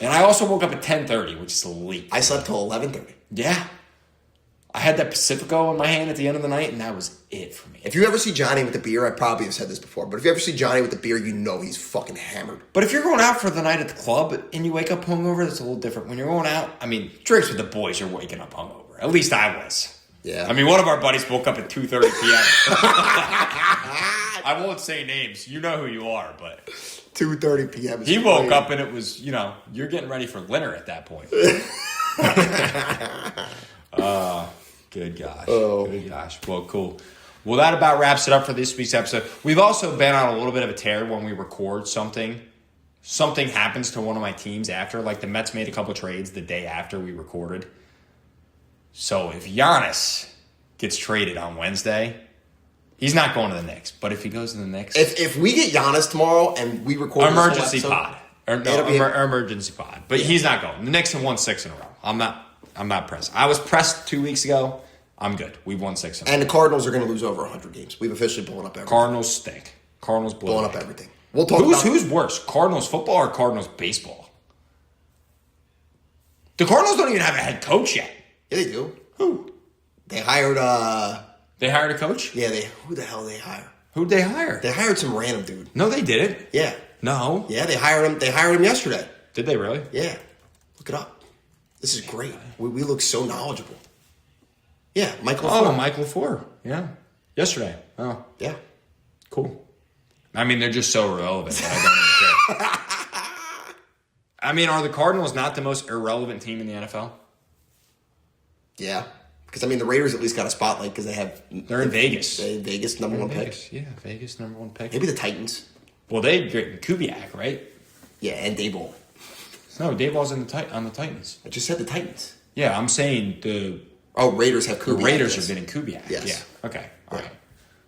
And I also woke up at 10:30, which is late.
I slept till 11:30.
Yeah. I had that Pacifico in my hand at the end of the night, and that was it for me.
If you ever see Johnny with the beer, I probably have said this before, but if you ever see Johnny with the beer, you know he's fucking hammered.
But if you're going out for the night at the club and you wake up hungover, that's a little different. When you're going out, I mean, drinks with the boys, you're waking up hungover. At least I was.
Yeah.
I mean, one of our buddies woke up at 2:30 p.m. I won't say names. You know who you are, but
2:30 p.m.
He woke up and it was, you're getting ready for dinner at that point. Good gosh.
Oh.
Good gosh. Well, cool. Well, that about wraps it up for this week's episode. We've also been on a little bit of a tear when we record something. Something happens to one of my teams after. Like the Mets made a couple trades the day after we recorded. So if Giannis gets traded on Wednesday, he's not going to the Knicks. But if he goes to the Knicks...
If we get Giannis tomorrow and we record
emergency
this whole
pod.
episode,
Emergency pod. But he's not going. The Knicks have won 6 in a row. I'm not pressed. I was pressed 2 weeks ago. I'm good. We've won 6 in a row.
And the Cardinals are going to lose over 100 games. We've officially blown up everything.
Cardinals stink. Cardinals
blowing up everything. We'll talk
Who's worse, Cardinals football or Cardinals baseball? The Cardinals don't even have a head coach yet.
Yeah, they do.
Who?
They hired
They hired a coach?
Yeah, who the hell did they hire?
Who'd they hire?
They hired some random dude.
No, they didn't.
Yeah.
No.
Yeah, they hired him. They hired him yesterday.
Did they really?
Yeah. Look it up. This is great. We look so knowledgeable. Yeah, Michael LaFleur.
Oh, Michael LaFleur. Yeah. Yesterday. Oh.
Yeah.
Cool. I mean, they're just so irrelevant that I don't even care. I mean, are the Cardinals not the most irrelevant team in the NFL?
Yeah. Because, I mean, the Raiders at least got a spotlight because
They're in Vegas.
They Vegas number one pick.
Yeah, Vegas number one pick.
Maybe the Titans.
Well, they get Kubiak, right?
Yeah, and Dayball.
No, Dayball's on the Titans.
I just said the Titans.
Yeah, I'm saying
Raiders have Kubiak.
the Raiders are getting Kubiak.
Yes.
Yeah. Okay. All right.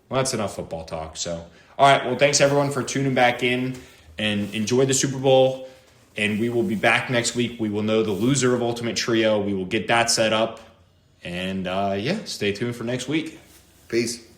Well, that's enough football talk. So, all right. Well, thanks everyone for tuning back in and enjoy the Super Bowl. And we will be back next week. We will know the loser of Ultimate Trio. We will get that set up. And stay tuned for next week.
Peace.